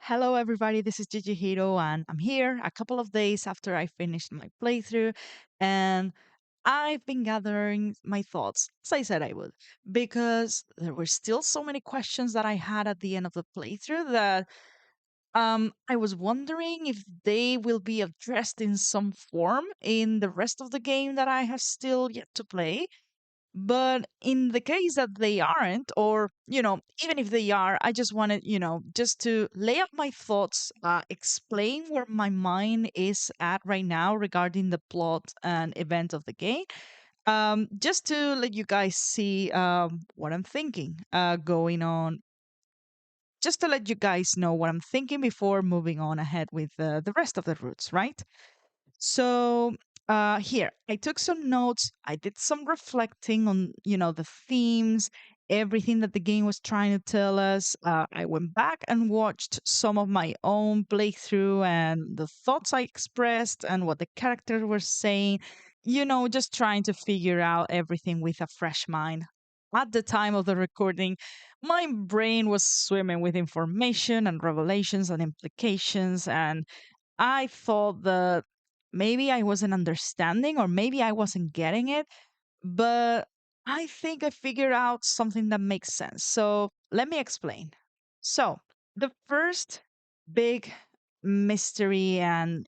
Hello, everybody. This is Gigi Hiro, and I'm here a couple of days after I finished my playthrough. And I've been gathering my thoughts, as I said I would, because there were still so many questions that I had at the end of the playthrough that I was wondering if they will be addressed in some form in the rest of the game that I have still yet to play. But in the case that they aren't, or, even if they are, I just wanted, just to lay out my thoughts, explain where my mind is at right now regarding the plot and event of the game. Just to let you guys see what I'm thinking going on, just to let you guys know what I'm thinking before moving on ahead with the rest of the routes, right? So here, I took some notes. I did some reflecting on, the themes, everything that the game was trying to tell us. I went back and watched some of my own playthrough and the thoughts I expressed and what the characters were saying. Just trying to figure out everything with a fresh mind. At the time of the recording, my brain was swimming with information and revelations and implications, and I thought that maybe I wasn't understanding or maybe I wasn't getting it, but I think I figured out something that makes sense. So let me explain. So, the first big mystery and,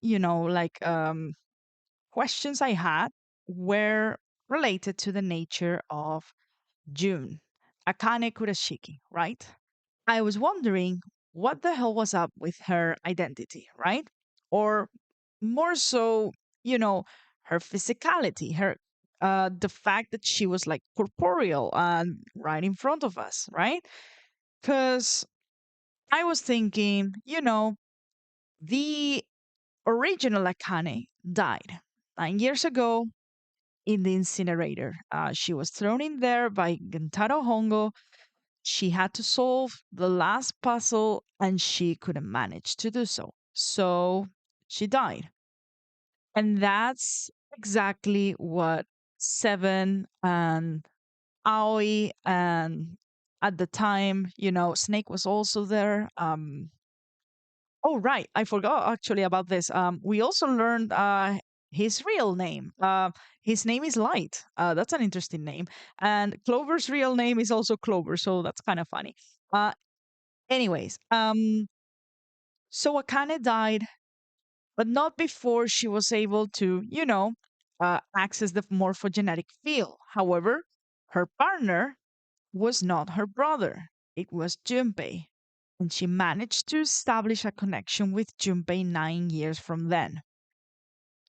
questions I had were related to the nature of June, Akane Kurashiki, right? I was wondering what the hell was up with her identity, right? Or more so, you know, her physicality, her the fact that she was like corporeal and right in front of us, right? Because I was thinking, the original Akane died 9 years ago in the incinerator. She was thrown in there by Gentaro Hongo. She had to solve the last puzzle and she couldn't manage to do so. So she died. And that's exactly what Seven and Aoi and at the time, Snake was also there. Oh, right. I forgot actually about this. We also learned his real name. His name is Light. That's an interesting name. And Clover's real name is also Clover, so that's kind of funny. Anyways, so Akane died, but not before she was able to, access the morphogenetic field. However, her partner was not her brother. It was Junpei. And she managed to establish a connection with Junpei 9 years from then.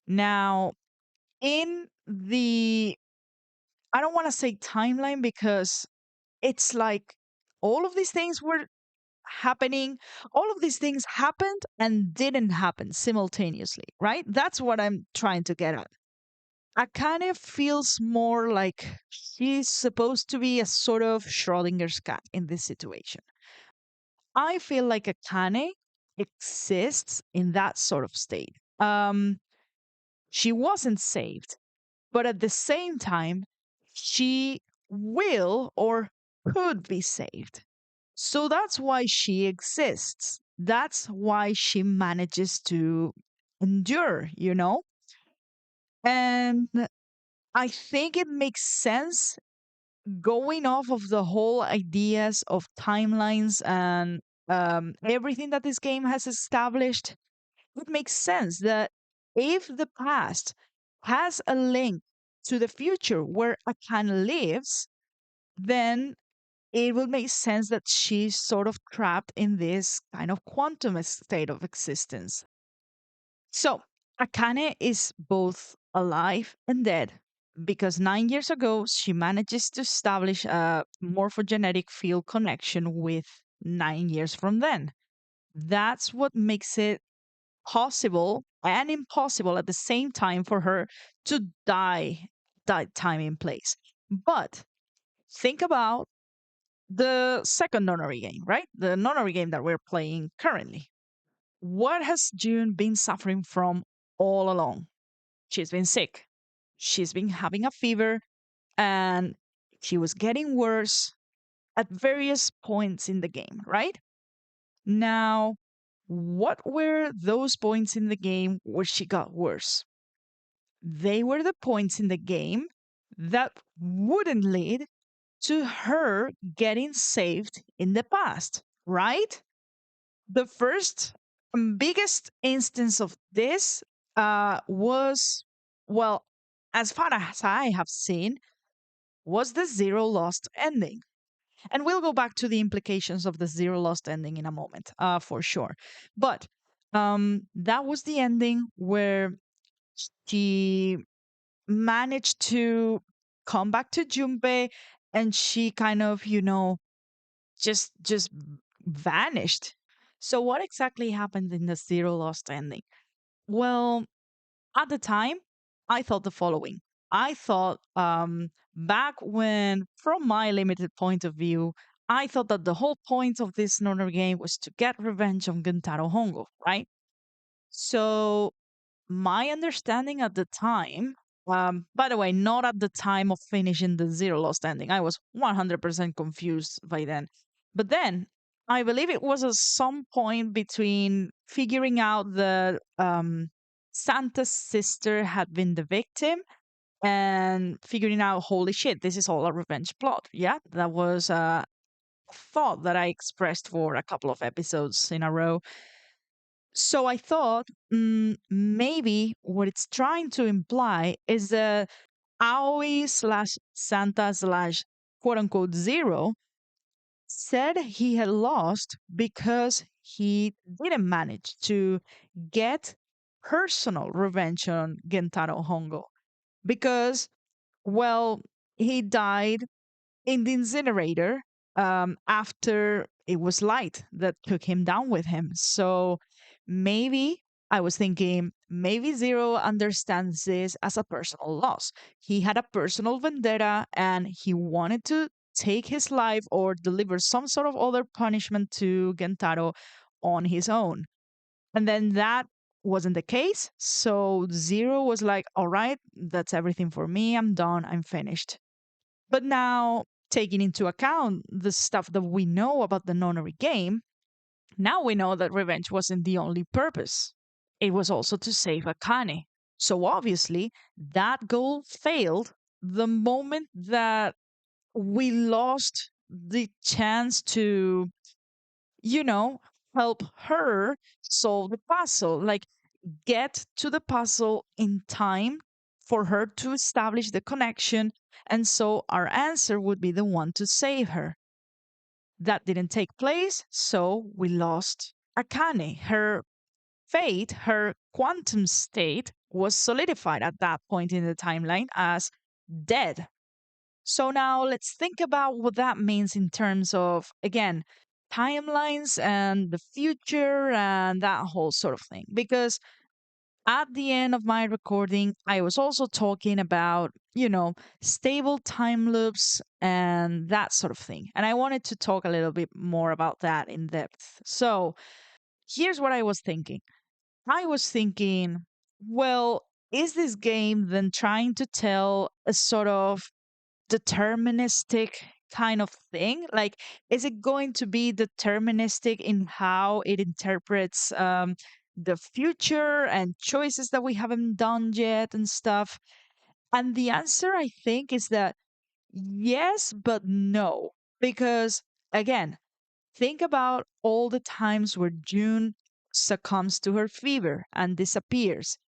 Now, in the, I don't want to say timeline because it's like all of these things were happening, all of these things happened and didn't happen simultaneously, right? That's what I'm trying to get at. Akane feels more like she's supposed to be a sort of Schrodinger's cat in this situation. I feel like Akane exists in that sort of state. She wasn't saved, but at the same time, she will or could be saved. So that's why she exists. That's why she manages to endure. And I think it makes sense going off of the whole ideas of timelines and everything that this game has established. It makes sense that if the past has a link to the future where Akane lives, then it would make sense that she's sort of trapped in this kind of quantum state of existence. So, Akane is both alive and dead because 9 years ago she manages to establish a morphogenetic field connection with 9 years from then. That's what makes it possible and impossible at the same time for her to die that time in place. But think about the second Nonary game, right? The Nonary game that we're playing currently. What has June been suffering from all along? She's been sick. She's been having a fever and she was getting worse at various points in the game, right? Now, What were those points in the game where she got worse? They were the points in the game that wouldn't lead to her getting saved in the past, right? The first and biggest instance of this was, well, as far as I have seen, was the zero lost ending. And we'll go back to the implications of the zero lost ending in a moment, for sure. But that was the ending where she managed to come back to Junpei, and she kind of, just vanished. So what exactly happened in the zero lost ending? Well, at the time, I thought the following. I thought back when, from my limited point of view, I thought that the whole point of this Nonary game was to get revenge on Gentaro Hongo, right? So my understanding at the time, by the way, not at the time of finishing the zero lost ending. I was 100% confused by then. But then I believe it was at some point between figuring out that Santa's sister had been the victim and figuring out, holy shit, this is all a revenge plot. Yeah, that was a thought that I expressed for a couple of episodes in a row. So I thought maybe what it's trying to imply is that Aoi slash Santa slash quote unquote zero said he had lost because he didn't manage to get personal revenge on Gentaro Hongo. Because, well, he died in the incinerator after it was light that took him down with him. So maybe I was thinking maybe Zero understands this as a personal loss. He had a personal vendetta and he wanted to take his life or deliver some sort of other punishment to Gentaro on his own. And then that wasn't the case. So Zero was like, all right, that's everything for me. I'm done. I'm finished. But now, taking into account the stuff that we know about the Nonary game, now we know that revenge wasn't the only purpose. It was also to save Akane. So obviously, that goal failed the moment that we lost the chance to, you know, help her solve the puzzle. Like, get to the puzzle in time for her to establish the connection. And so our answer would be the one to save her. That didn't take place, so we lost Akane. Her fate, her quantum state, was solidified at that point in the timeline as dead. So now let's think about what that means in terms of, again, timelines and the future and that whole sort of thing. Because at the end of my recording, I was also talking about, stable time loops and that sort of thing. And I wanted to talk a little bit more about that in depth. So here's what I was thinking. I was thinking, well, is this game then trying to tell a sort of deterministic kind of thing? Like, is it going to be deterministic in how it interprets the future and choices that we haven't done yet and stuff? And the answer, I think, is that yes, but no. Because, again, think about all the times where June succumbs to her fever and disappears.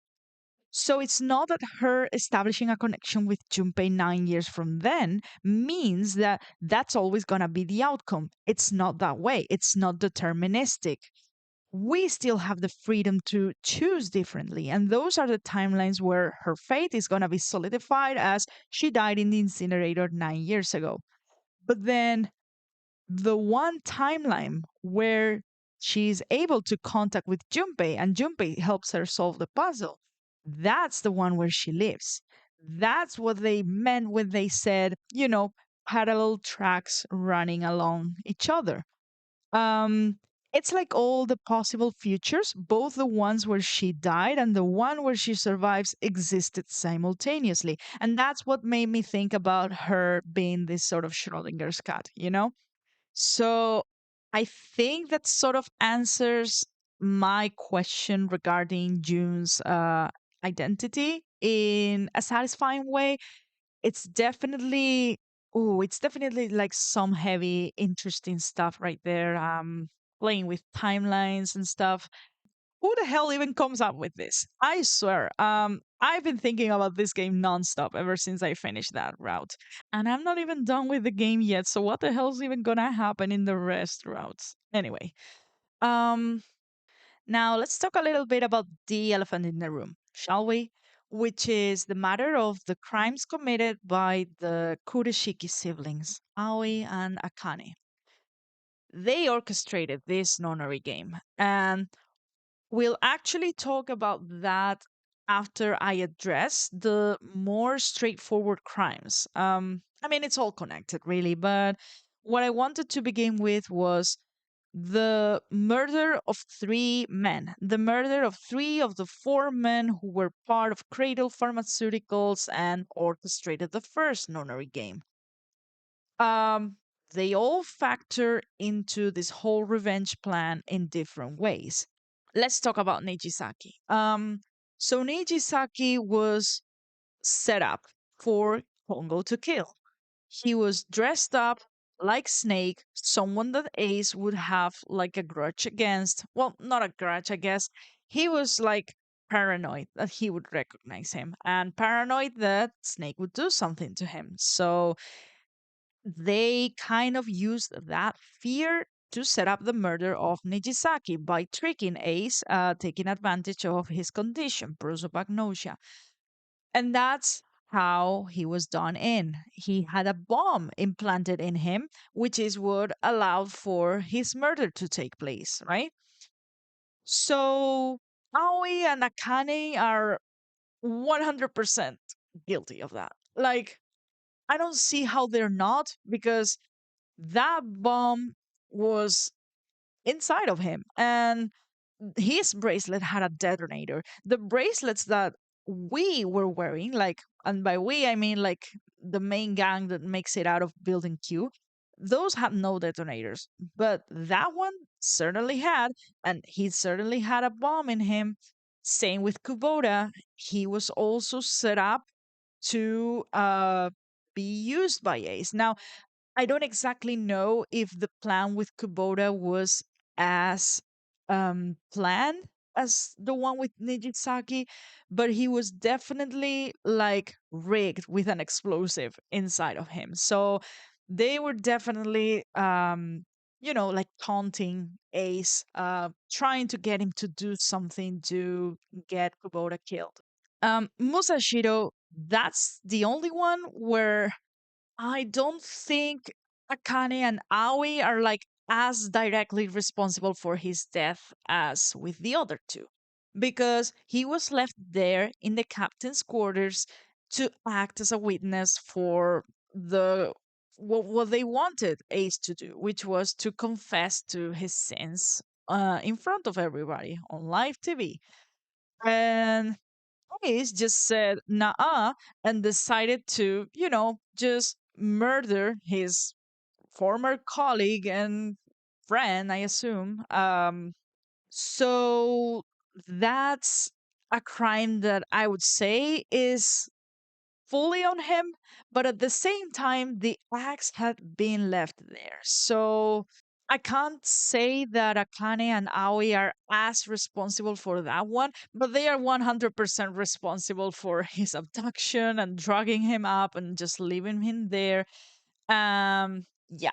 So it's not that her establishing a connection with Junpei 9 years from then means that that's always going to be the outcome. It's not that way. It's not deterministic. We still have the freedom to choose differently. And those are the timelines where her fate is going to be solidified as she died in the incinerator 9 years ago. But then the one timeline where she's able to contact with Junpei and Junpei helps her solve the puzzle, that's the one where she lives. That's what they meant when they said, parallel tracks running along each other. Um, it's like all the possible futures, both the ones where she died and the one where she survives, existed simultaneously. And that's what made me think about her being this sort of Schrodinger's cat, So I think that sort of answers my question regarding June's identity in a satisfying way. It's definitely like some heavy, interesting stuff right there. Playing with timelines and stuff. Who the hell even comes up with this? I swear. I've been thinking about this game nonstop ever since I finished that route. And I'm not even done with the game yet, so what the hell's even gonna happen in the rest routes? Anyway. Um Now let's talk a little bit about the elephant in the room, shall we? Which is the matter of the crimes committed by the Kureshiki siblings, Aoi and Akane. They orchestrated this nonary game, and we'll actually talk about that after I address the more straightforward crimes. I mean, it's all connected, really, but what I wanted to begin with was the murder of three men, the murder of three of the four men who were part of Cradle Pharmaceuticals and orchestrated the first nonary game. Um, they all factor into this whole revenge plan in different ways. Let's talk about Nijisaki. So Nijisaki was set up for Kongo to kill. He was dressed up like Snake, someone that Ace would have like a grudge against. Well, not a grudge, I guess. He was like paranoid that he would recognize him and paranoid that Snake would do something to him. So they kind of used that fear to set up the murder of Nijisaki by tricking Ace, taking advantage of his condition, prosopagnosia. And that's how he was done in. He had a bomb implanted in him, which is what allowed for his murder to take place, right? So Aoi and Akane are 100% guilty of that. Like, I don't see how they're not, because that bomb was inside of him. And his bracelet had a detonator. The bracelets that we were wearing, like, and by we, I mean like the main gang that makes it out of Building Q, those had no detonators. But that one certainly had, and he certainly had a bomb in him. Same with Kubota. He was also set up to be used by Ace. Now, I don't exactly know if the plan with Kubota was as planned as the one with Nijitsaki, but he was definitely like rigged with an explosive inside of him. So they were definitely like taunting Ace, trying to get him to do something to get Kubota killed. Musashiro, that's the only one where I don't think Akane and Aoi are like as directly responsible for his death as with the other two, because he was left there in the captain's quarters to act as a witness for what they wanted Ace to do, which was to confess to his sins in front of everybody on live TV. And Hayes just said nah and decided to, just murder his former colleague and friend, I assume. So that's a crime that I would say is fully on him, but at the same time, the axe had been left there. So I can't say that Akane and Aoi are as responsible for that one, but they are 100% responsible for his abduction and drugging him up and just leaving him there. Yeah,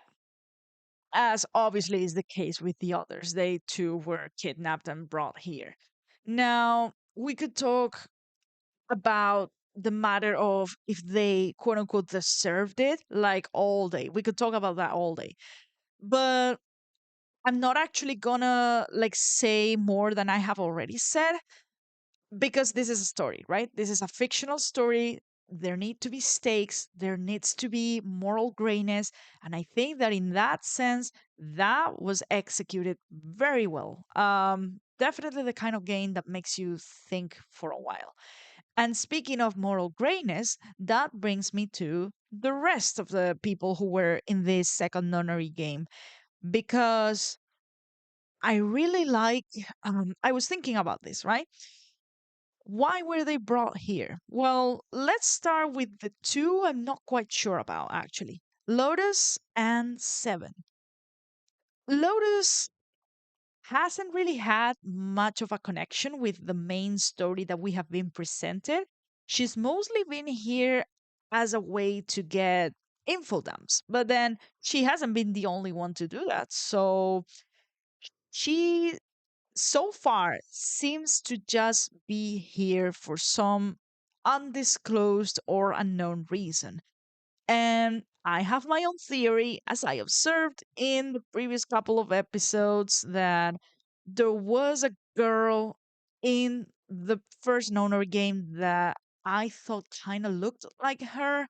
as obviously is the case with the others. They too were kidnapped and brought here. Now, we could talk about the matter of if they quote unquote deserved it, like all day. We could talk about that all day. But I'm not actually gonna like say more than I have already said, because this is a story, right? This is a fictional story. There need to be stakes, there needs to be moral grayness, and I think that in that sense that was executed very well. Definitely the kind of game that makes you think for a while. And speaking of moral grayness, that brings me to the rest of the people who were in this second nonary game. Because I really like, I was thinking about this, right? Why were they brought here? Well, let's start with the two I'm not quite sure about, actually. Lotus and Seven. Lotus hasn't really had much of a connection with the main story that we have been presented. She's mostly been here as a way to get info dumps, but then she hasn't been the only one to do that. So she so far seems to just be here for some undisclosed or unknown reason. And I have my own theory, as I observed in the previous couple of episodes, that there was a girl in the first Nonary game that I thought kind of looked like her.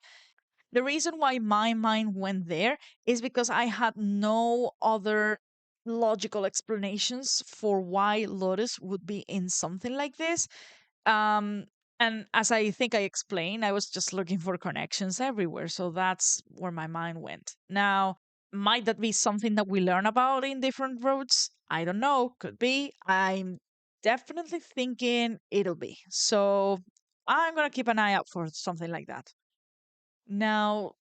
The reason why my mind went there is because I had no other logical explanations for why Lotus would be in something like this. Um, and as I think I explained, I was just looking for connections everywhere. So that's where my mind went. Now, might that be something that we learn about in different roads? I don't know. Could be. I'm definitely thinking it'll be. So I'm going to keep an eye out for something like that. Now,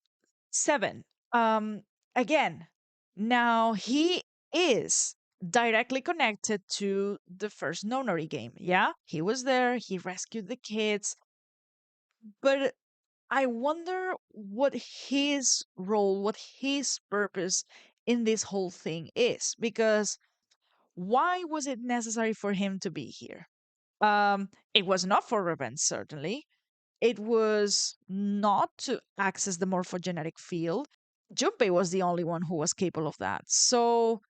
Seven. Again, now he is directly connected to the first Nonary game. Yeah, he was there, he rescued the kids, but I wonder what his role, what his purpose in this whole thing is, because why was it necessary for him to be here? It was not for revenge, certainly. It was not to access the morphogenetic field. Junpei was the only one who was capable of that. So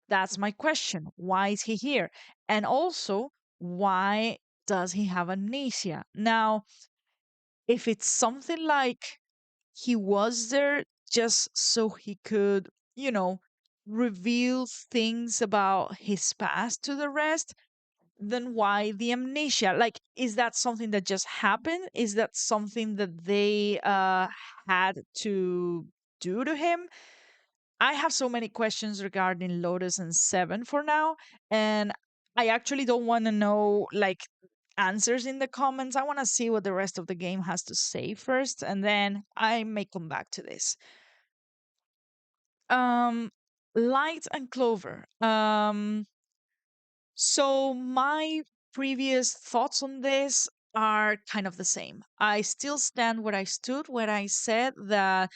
that's my question. Why is he here? And also, why does he have amnesia? Now, if it's something like he was there just so he could, you know, reveal things about his past to the rest, then why the amnesia? Like, is that something that just happened? Is that something that they had to do to him? I have so many questions regarding Lotus and Seven for now, and I actually don't want to know like answers in the comments. I want to see what the rest of the game has to say first, and then I may come back to this. Um, Light and Clover. So my previous thoughts on this are kind of the same. I still stand where I stood, where I said that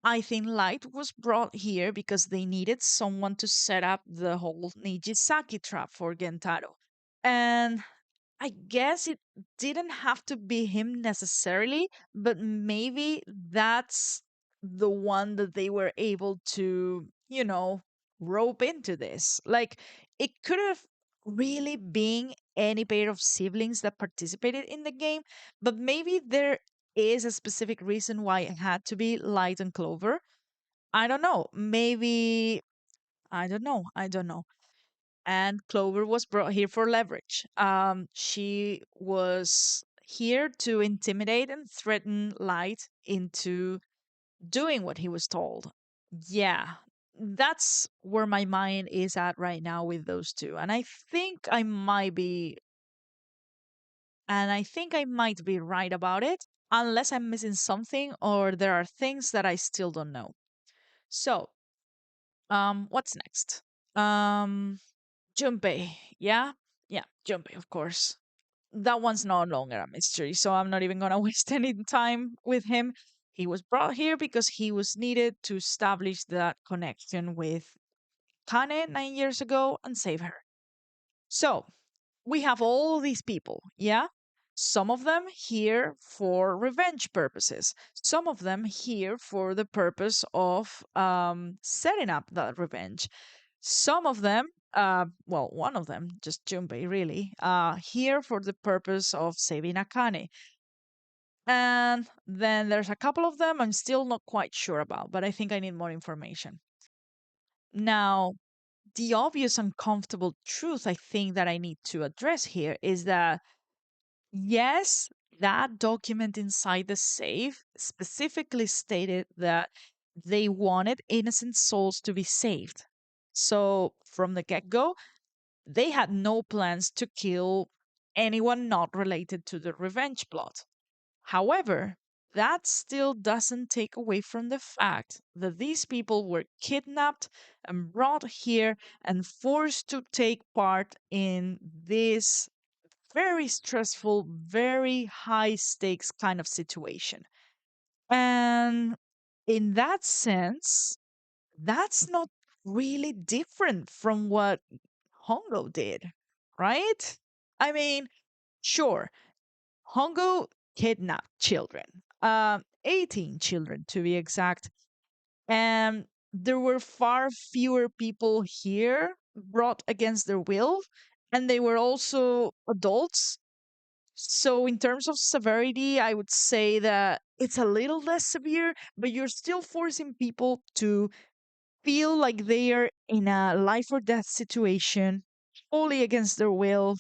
I think Light was brought here because they needed someone to set up the whole Nijisaki trap for Gentaro. And I guess it didn't have to be him necessarily, but maybe that's the one that they were able to, rope into this. Like, it could have really been any pair of siblings that participated in the game, but maybe there is a specific reason why it had to be Light and Clover. I don't know. Maybe, I don't know. I don't know. And Clover was brought here for leverage. She was here to intimidate and threaten Light into doing what he was told. Yeah, that's where my mind is at right now with those two. And I think I might be right about it, unless I'm missing something or there are things that I still don't know. So, what's next? Um, Junpei, yeah? Yeah, Junpei, of course. That one's no longer a mystery, so I'm not even gonna waste any time with him. He was brought here because he was needed to establish that connection with Kane 9 years ago and save her. So, we have all these people, yeah? Some of them here for revenge purposes, some of them here for the purpose of setting up that revenge. Some of them, well, one of them, just Junpei, really, here for the purpose of saving Akane. And then there's a couple of them I'm still not quite sure about, but I think I need more information. Now, the obvious uncomfortable truth I think that I need to address here is that yes, that document inside the safe specifically stated that they wanted innocent souls to be saved. So from the get go, They had no plans to kill anyone not related to the revenge plot. However, that still doesn't take away from the fact that these people were kidnapped and brought here and forced to take part in this very stressful, very high stakes kind of situation. And in that sense, that's not really different from what Hongo did, right? I mean, sure, Hongo kidnapped children, 18 children to be exact, and there were far fewer people here brought against their will, and they were also adults. So, in terms of severity, I would say that it's a little less severe, but you're still forcing people to feel like they are in a life or death situation, fully against their will,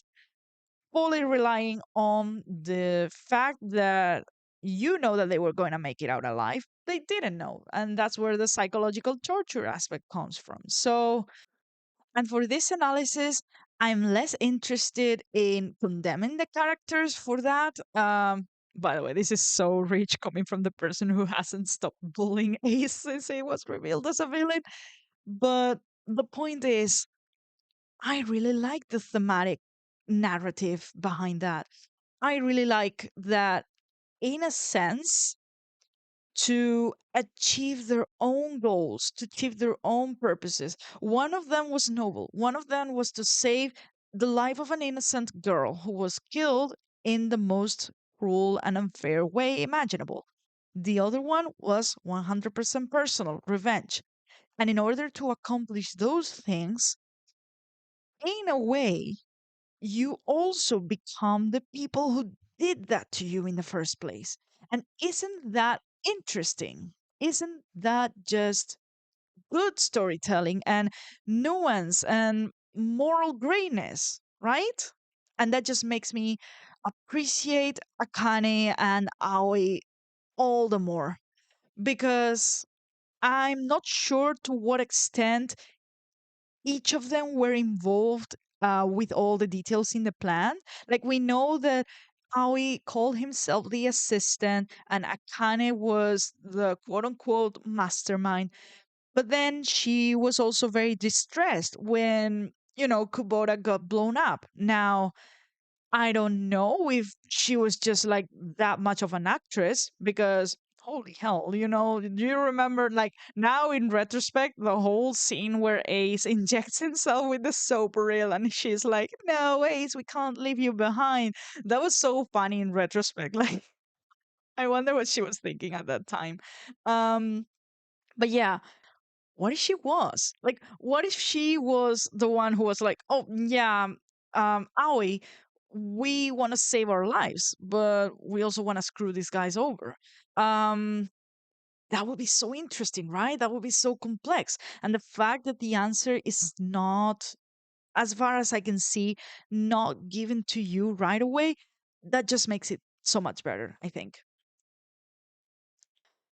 fully relying on the fact that you know that they were going to make it out alive. They didn't know. And that's where the psychological torture aspect comes from. So, and for this analysis, I'm less interested in condemning the characters for that. By the way, this is so rich coming from the person who hasn't stopped bullying Ace since he was revealed as a villain. But the point is, I really like the thematic narrative behind that. I really like that, in a sense, to achieve their own goals, to achieve their own purposes. One of them was noble. One of them was to save the life of an innocent girl who was killed in the most cruel and unfair way imaginable. The other one was 100% personal revenge. And in order to accomplish those things, in a way, you also become the people who did that to you in the first place. And isn't that interesting? Isn't that just good storytelling and nuance and moral grayness, right? And that just makes me appreciate Akane and Aoi all the more because I'm not sure to what extent each of them were involved with all the details in the plan. Like we know that Aoi called himself the assistant and Akane was the quote unquote mastermind. But then she was also very distressed when, Kubota got blown up. Now, I don't know if she was just like that much of an actress because holy hell, do you remember like now in retrospect the whole scene where Ace injects himself with the soap reel and she's like, "No, Ace, we can't leave you behind." That was so funny in retrospect. Like I wonder what she was thinking at that time. Um but yeah, what if she was? Like, what if she was the one who was like, oh, yeah, Aoi, we want to save our lives, but we also want to screw these guys over. Um, that would be so interesting, right? That would be so complex. And the fact that the answer is not, as far as I can see, not given to you right away, that just makes it so much better, I think.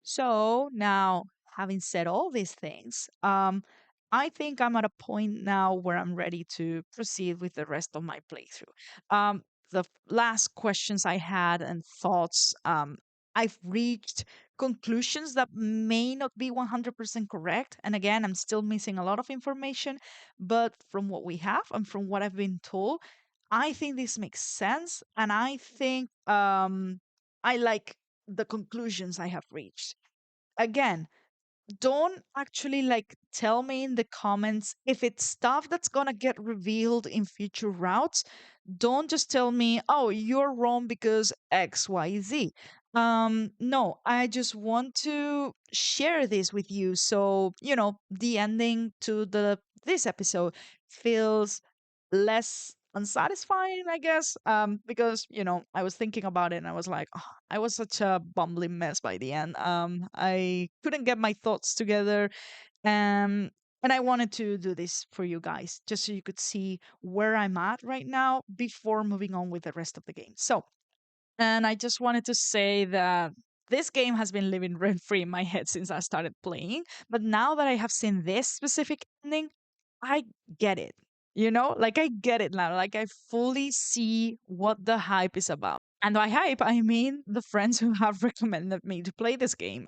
So now, having said all these things, I think I'm at a point now where I'm ready to proceed with the rest of my playthrough. The last questions I had and thoughts, I've reached conclusions that may not be 100% correct. And again, I'm still missing a lot of information. But from what we have and from what I've been told, I think this makes sense. And I think I like the conclusions I have reached. Again, don't actually like tell me in the comments if it's stuff that's gonna get revealed in future routes. Don't just tell me, oh, you're wrong because XYZ. No, I just want to share this with you so the ending to the this episode feels less unsatisfying, I guess. Because I was thinking about it and I was like, "Oh, I was such a bumbling mess by the end. I couldn't get my thoughts together. Um, and I wanted to do this for you guys, just so you could see where I'm at right now before moving on with the rest of the game. So, and I just wanted to say that this game has been living rent free in my head since I started playing. But now that I have seen this specific ending, I get it. Like I get it now. Like I fully see what the hype is about. And by hype, I mean the friends who have recommended me to play this game.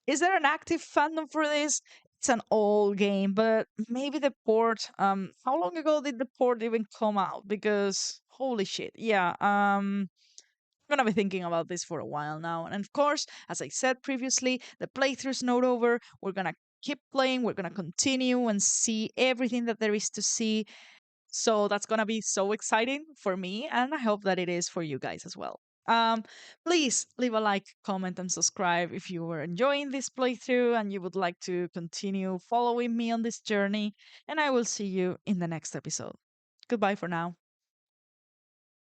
Is there an active fandom for this? It's an old game, but maybe the port. How long ago did the port even come out? Because holy shit, yeah. I'm gonna be thinking about this for a while now. And of course, as I said previously, the playthrough's not over. We're gonna keep playing. We're gonna continue and see everything that there is to see. So that's going to be so exciting for me, and I hope that it is for you guys as well. Um, Please leave a like, comment, and subscribe if you were enjoying this playthrough and you would like to continue following me on this journey. And I will see you in the next episode. Goodbye for now.